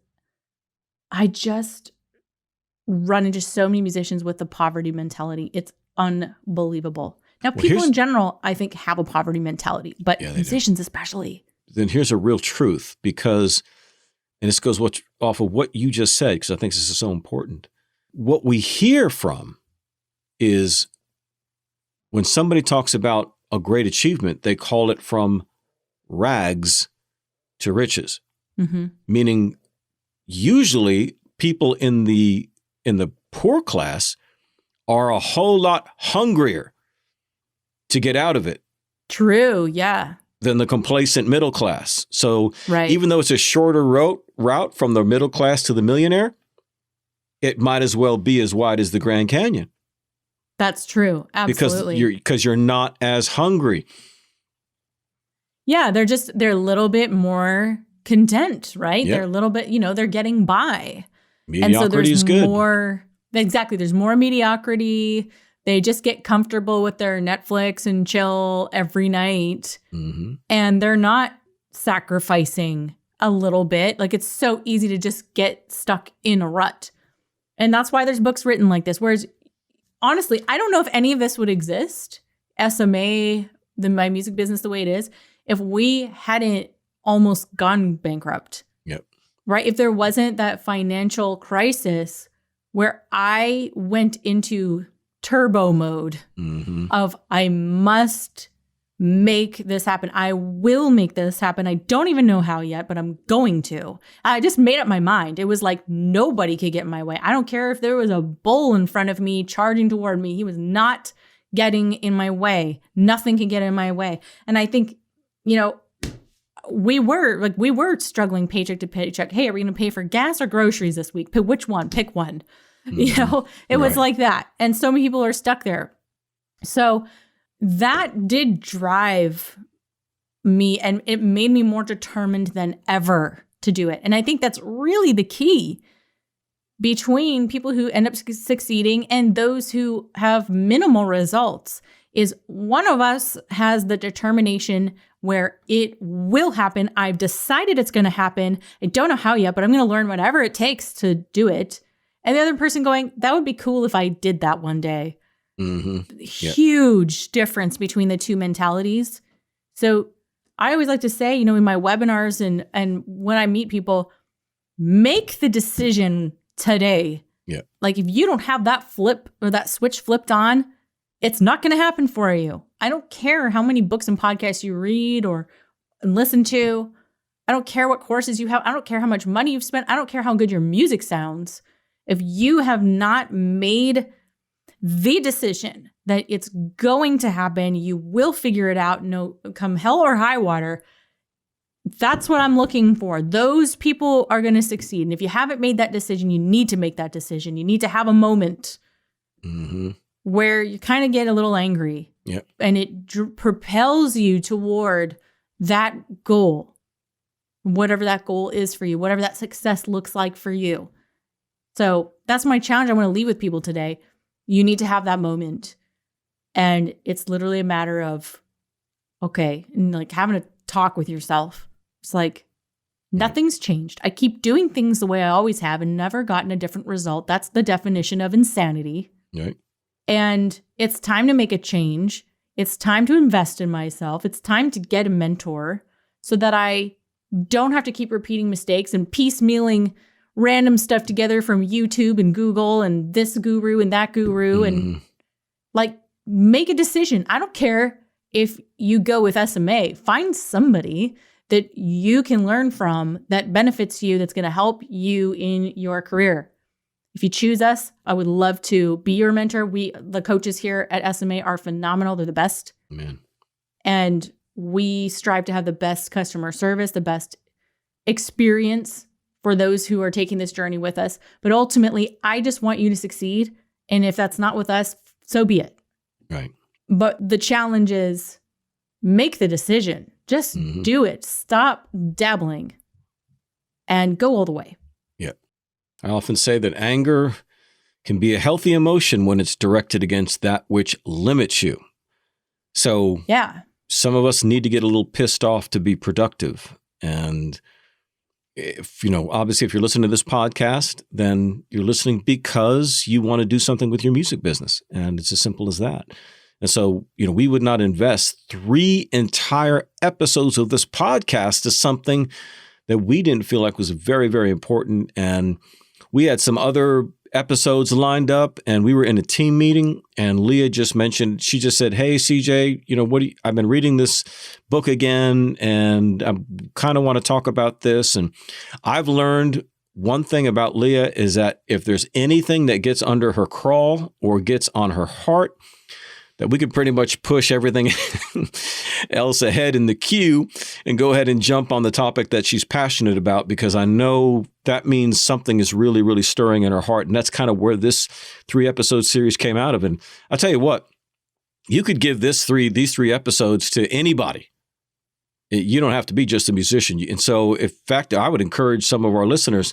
I just run into so many musicians with the poverty mentality. It's unbelievable. Now, people in general, I think, have a poverty mentality, but musicians especially. Then here's a real truth, because, and this goes off of what you just said, because I think this is so important. What we hear from is when somebody talks about a great achievement, they call it from rags to riches, meaning usually people in the poor class are a whole lot hungrier to get out of it. True, yeah. Than the complacent middle class. So even though it's a shorter route from the middle class to the millionaire, it might as well be as wide as the Grand Canyon. That's true. Absolutely. Because you're not as hungry. Yeah, they're a little bit more content, right? Yep. They're a little bit, they're getting by. Mediocrity is good. There's more mediocrity. They just get comfortable with their Netflix and chill every night. And they're not sacrificing a little bit. Like, it's so easy to just get stuck in a rut. And that's why there's books written like this. Whereas, honestly, I don't know if any of this would exist, SMA, my music business the way it is, if we hadn't almost gone bankrupt. Yep. Right? If there wasn't that financial crisis where I went into turbo mode of I must make this happen. I will make this happen. I don't even know how yet, but I'm going to. I just made up my mind. It was like nobody could get in my way. I don't care if there was a bull in front of me charging toward me. He was not getting in my way. Nothing can get in my way. And I think, we were struggling paycheck to paycheck. Hey, are we going to pay for gas or groceries this week? Which one? Pick one. It was like that. And so many people are stuck there. So that did drive me, and it made me more determined than ever to do it. And I think that's really the key between people who end up succeeding and those who have minimal results, is one of us has the determination where it will happen. I've decided it's going to happen. I don't know how yet, but I'm going to learn whatever it takes to do it. And the other person going, that would be cool if I did that one day. Huge difference between the two mentalities. So I always like to say, in my webinars and when I meet people, make the decision today. Yeah. Like, if you don't have that flip or that switch flipped on, it's not going to happen for you. I don't care how many books and podcasts you read or listen to. I don't care what courses you have. I don't care how much money you've spent. I don't care how good your music sounds. If you have not made the decision that it's going to happen, you will figure it out, no, come hell or high water. That's what I'm looking for. Those people are going to succeed. And if you haven't made that decision, you need to make that decision. You need to have a moment where you kind of get a little angry. Yep. And it propels you toward that goal, whatever that goal is for you, whatever that success looks like for you. So that's my challenge I want to leave with people today. You need to have that moment. And it's literally a matter of, okay, and like having a talk with yourself. It's like, nothing's changed. I keep doing things the way I always have and never gotten a different result. That's the definition of insanity. Right. And it's time to make a change. It's time to invest in myself. It's time to get a mentor so that I don't have to keep repeating mistakes and piecemealing random stuff together from YouTube and Google and this guru and that guru and like make a decision. I don't care if you go with SMA. Find somebody that you can learn from that benefits you, that's going to help you in your career. If you choose us, I would love to be your mentor. The coaches here at SMA are phenomenal. They're the best. Amen. And we strive to have the best customer service, the best experience for those who are taking this journey with us. But ultimately, I just want you to succeed. And if that's not with us, so be it. Right. But the challenge is make the decision. Just do it. Stop dabbling and go all the way. I often say that anger can be a healthy emotion when it's directed against that which limits you. So some of us need to get a little pissed off to be productive. And if, obviously if you're listening to this podcast, then you're listening because you want to do something with your music business. And it's as simple as that. And so, we would not invest 3 entire episodes of this podcast to something that we didn't feel like was very, very important. And we had some other episodes lined up and we were in a team meeting and Leah just mentioned, she just said, "Hey, CJ, I've been reading this book again and I kind of want to talk about this." And I've learned one thing about Leah is that if there's anything that gets under her crawl or gets on her heart, that we could pretty much push everything else ahead in the queue and go ahead and jump on the topic that she's passionate about, because I know that means something is really, really stirring in her heart. And that's kind of where this 3-episode series came out of. And I'll tell you what, you could give these 3 episodes to anybody. You don't have to be just a musician. And so, in fact, I would encourage some of our listeners,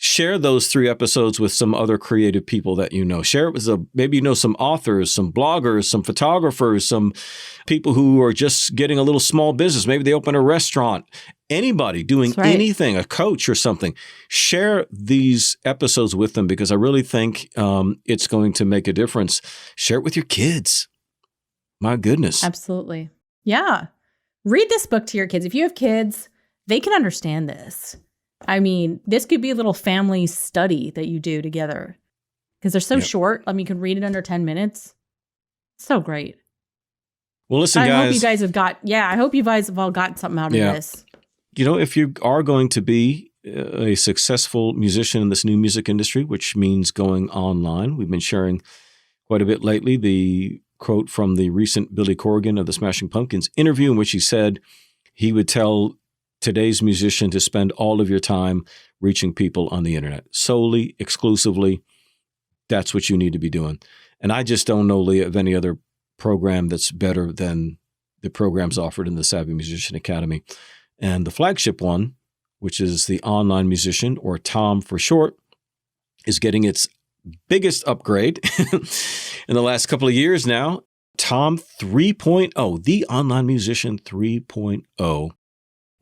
share those 3 episodes with some other creative people that you know. Share it with maybe some authors, some bloggers, some photographers, some people who are just getting a little small business. Maybe they open a restaurant. Anybody doing anything, a coach or something. Share these episodes with them because I really think it's going to make a difference. Share it with your kids. My goodness. Absolutely. Yeah. Read this book to your kids. If you have kids, they can understand this. I mean, this could be a little family study that you do together because they're so short. I mean, you can read it under 10 minutes. So great. Well, listen, guys. I hope you guys I hope you guys have all gotten something out of this. If you are going to be a successful musician in this new music industry, which means going online, we've been sharing quite a bit lately the quote from the recent Billy Corgan of the Smashing Pumpkins interview in which he said he would tell today's musician to spend all of your time reaching people on the internet, solely, exclusively. That's what you need to be doing. And I just don't know, Leah, of any other program that's better than the programs offered in the Savvy Musician Academy. And the flagship one, which is the Online Musician, or TOM for short, is getting its biggest upgrade in the last couple of years now. TOM 3.0, the Online Musician 3.0.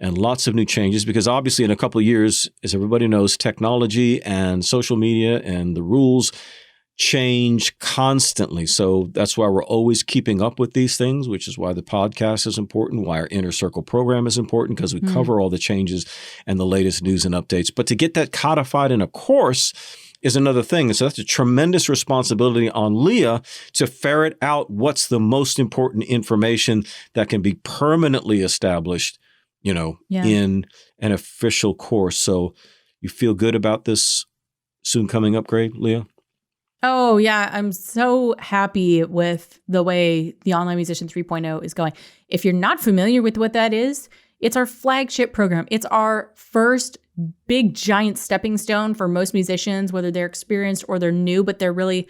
And lots of new changes because obviously in a couple of years, as everybody knows, technology and social media and the rules change constantly. So that's why we're always keeping up with these things, which is why the podcast is important, why our Inner Circle program is important, because we cover all the changes and the latest news and updates. But to get that codified in a course is another thing. And so that's a tremendous responsibility on Leah to ferret out what's the most important information that can be permanently established, in an official course. So you feel good about this soon coming upgrade, Leah? Oh, yeah. I'm so happy with the way the Online Musician 3.0 is going. If you're not familiar with what that is, it's our flagship program. It's our first big, giant stepping stone for most musicians, whether they're experienced or they're new, but they're really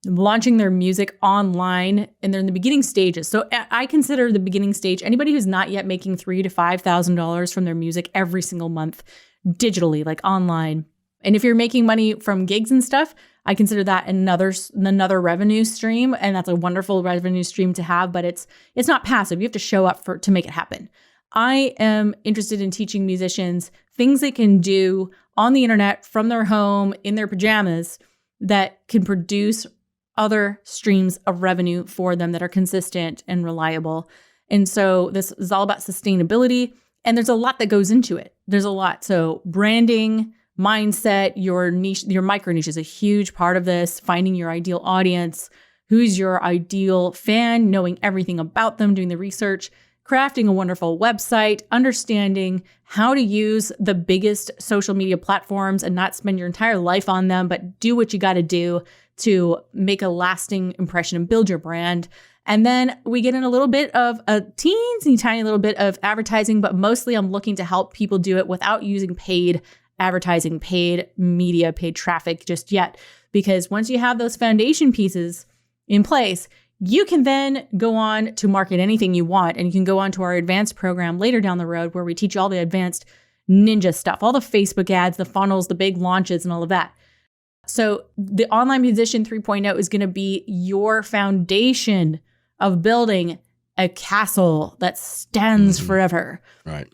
launching their music online and they're in the beginning stages. So I consider the beginning stage anybody who's not yet making $3,000 to $5,000 from their music every single month digitally, like online. And if you're making money from gigs and stuff, I consider that another revenue stream, and that's a wonderful revenue stream to have, but it's not passive. You have to show up to make it happen. I am interested in teaching musicians things they can do on the internet from their home in their pajamas that can produce other streams of revenue for them that are consistent and reliable. And so this is all about sustainability, and there's a lot that goes into it. There's a lot. So branding, mindset, your niche, your micro niche is a huge part of this. Finding your ideal audience, who's your ideal fan, knowing everything about them, doing the research, crafting a wonderful website, understanding how to use the biggest social media platforms and not spend your entire life on them, but do what you got to do to make a lasting impression and build your brand. And then we get in a little bit of a teensy tiny little bit of advertising, but mostly I'm looking to help people do it without using paid advertising, paid media, paid traffic just yet. Because once you have those foundation pieces in place, you can then go on to market anything you want. And you can go on to our advanced program later down the road where we teach you all the advanced ninja stuff, all the Facebook ads, the funnels, the big launches, and all of that. So the Online Musician 3.0 is going to be your foundation of building a castle that stands forever. Right.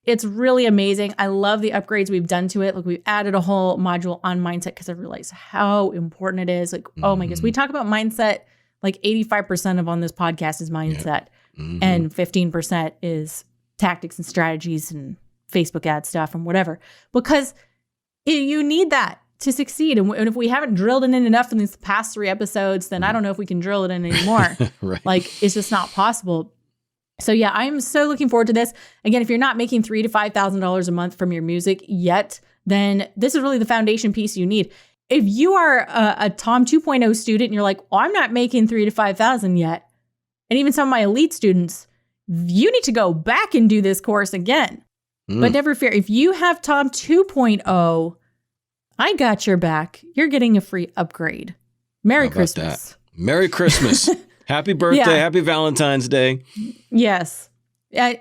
It's really amazing. I love the upgrades we've done to it. Like, we've added a whole module on mindset because I realized how important it is. Like, oh my goodness, we talk about mindset. Like 85% of on this podcast is mindset, and 15% is tactics and strategies and Facebook ad stuff and whatever, because you need that to succeed. And if we haven't drilled it in enough in these past 3 episodes, then I don't know if we can drill it in anymore. Right. Like, it's just not possible. So yeah, I'm so looking forward to this. Again, if you're not making $3,000 to $5,000 a month from your music yet, then this is really the foundation piece you need. If you are a Tom 2.0 student and you're like, I'm not making $3,000 to $5,000 yet, and even some of my elite students, you need to go back and do this course again. But never fear, if you have Tom 2.0, I got your back. You're getting a free upgrade. Merry Christmas. That? Merry Christmas. Happy birthday. Yeah. Happy Valentine's Day. Yes.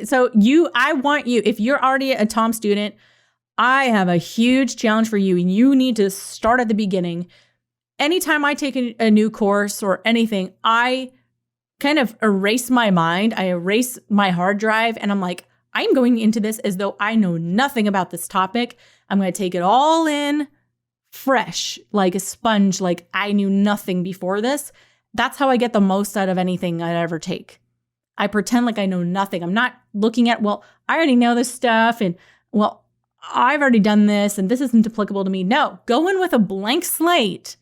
So I want you, if you're already a Tom student, I have a huge challenge for you. You need to start at the beginning. Anytime I take a new course or anything, I kind of erase my mind. I erase my hard drive, and I'm like, I'm going into this as though I know nothing about this topic. I'm going to take it all in fresh, like a sponge, like I knew nothing before this. That's how I get the most out of anything I ever take. I pretend like I know nothing. I'm not looking at, well, I already know this stuff, and well, I've already done this and this isn't applicable to me. No, go in with a blank slate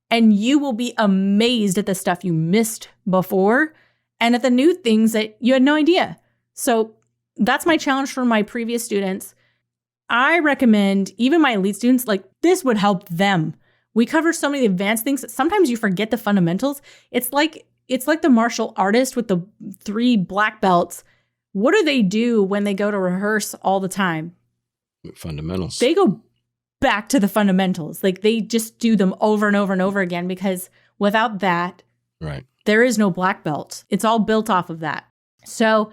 and you will be amazed at the stuff you missed before and at the new things that you had no idea. So that's my challenge for my previous students. I recommend even my elite students, like, this would help them. We cover so many advanced things that sometimes you forget the fundamentals. It's like the martial artist with the 3 black belts. What do they do when they go to rehearse all the time? Fundamentals. They go back to the fundamentals. Like, they just do them over and over and over again, because without that, right, there is no black belt. It's all built off of that. So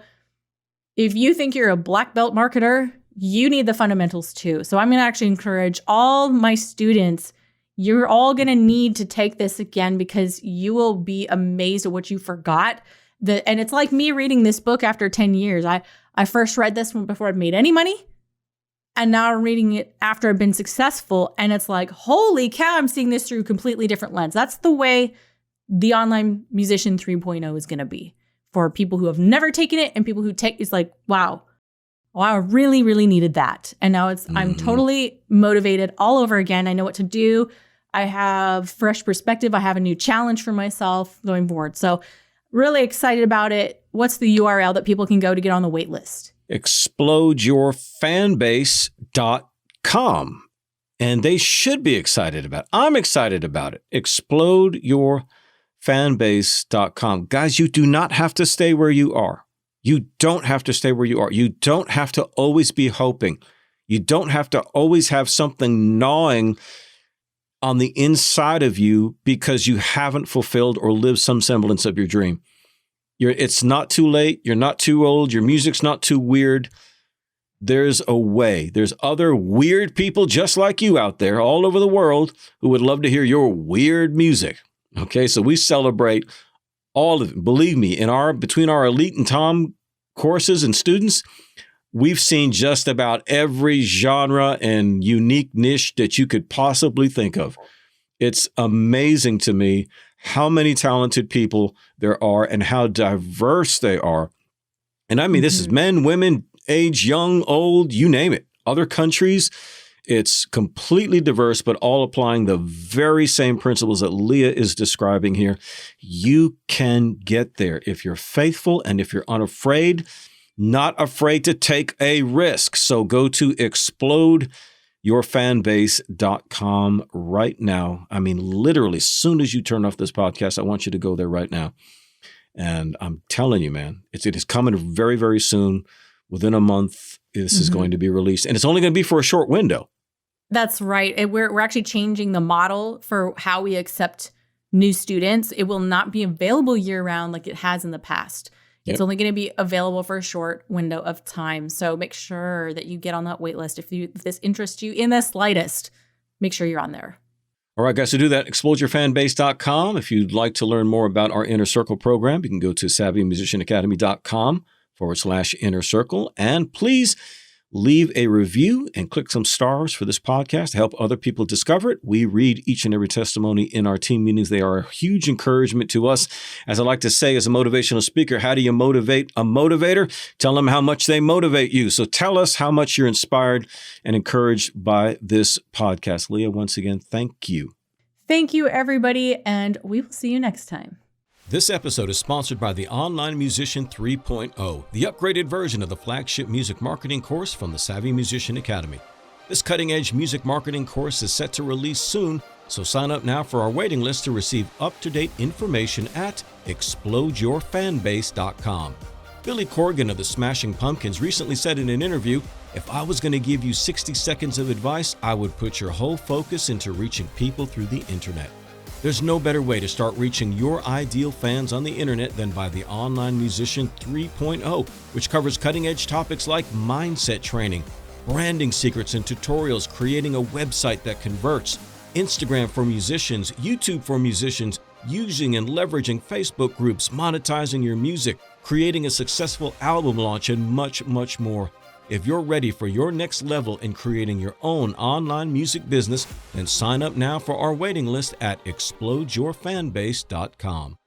if you think you're a black belt marketer, you need the fundamentals too. So I'm going to actually encourage all my students, you're all going to need to take this again, because you will be amazed at what you forgot. And it's like me reading this book after 10 years. I first read this one before I'd made any money. And now I'm reading it after I've been successful. And it's like, holy cow, I'm seeing this through a completely different lens. That's the way the Online Musician 3.0 is going to be for people who have never taken it, and people who take, it's like, wow, I really, really needed that. And now I'm totally motivated all over again. I know what to do. I have fresh perspective. I have a new challenge for myself going forward. So really excited about it. What's the URL that people can go to get on the wait list? explodeyourfanbase.com. And they should be excited about it. I'm excited about it. explodeyourfanbase.com. Guys, you do not have to stay where you are. You don't have to stay where you are. You don't have to always be hoping. You don't have to always have something gnawing on the inside of you because you haven't fulfilled or lived some semblance of your dream. It's not too late. You're not too old. Your music's not too weird. There's a way. There's other weird people just like you out there all over the world who would love to hear your weird music. Okay, so we celebrate all of it. Believe me, between our Elite and Tom courses and students, we've seen just about every genre and unique niche that you could possibly think of. It's amazing to me how many talented people there are and how diverse they are. And I mean, this is men, women, age, young, old, you name it. Other countries, it's completely diverse, but all applying the very same principles that Leah is describing here. You can get there if you're faithful and if you're unafraid, not afraid to take a risk. So go to explodeyourfanbase.com right now. I mean, literally, as soon as you turn off this podcast, I want you to go there right now. And I'm telling you, man, it is coming very, very soon. Within a month, this is going to be released. And it's only going to be for a short window. That's right. We're actually changing the model for how we accept new students. It will not be available year-round like it has in the past. It's only going to be available for a short window of time. So make sure that you get on that wait list. If this interests you in the slightest, make sure you're on there. All right, guys, to do that, explodeyourfanbase.com. If you'd like to learn more about our Inner Circle program, you can go to savvymusicianacademy.com/inner circle. And please leave a review and click some stars for this podcast to help other people discover it. We read each and every testimony in our team meetings. They are a huge encouragement to us. As I like to say as a motivational speaker, how do you motivate a motivator? Tell them how much they motivate you. So tell us how much you're inspired and encouraged by this podcast. Leah, once again, thank you. Thank you, everybody, and we will see you next time. This episode is sponsored by the Online Musician 3.0, the upgraded version of the flagship music marketing course from the Savvy Musician Academy. This cutting-edge music marketing course is set to release soon, so sign up now for our waiting list to receive up-to-date information at explodeyourfanbase.com. Billy Corgan of the Smashing Pumpkins recently said in an interview, "If I was going to give you 60 seconds of advice, I would put your whole focus into reaching people through the internet." There's no better way to start reaching your ideal fans on the internet than by the Online Musician 3.0, which covers cutting-edge topics like mindset training, branding secrets and tutorials, creating a website that converts, Instagram for musicians, YouTube for musicians, using and leveraging Facebook groups, monetizing your music, creating a successful album launch, and much, much more. If you're ready for your next level in creating your own online music business, then sign up now for our waiting list at explodeyourfanbase.com.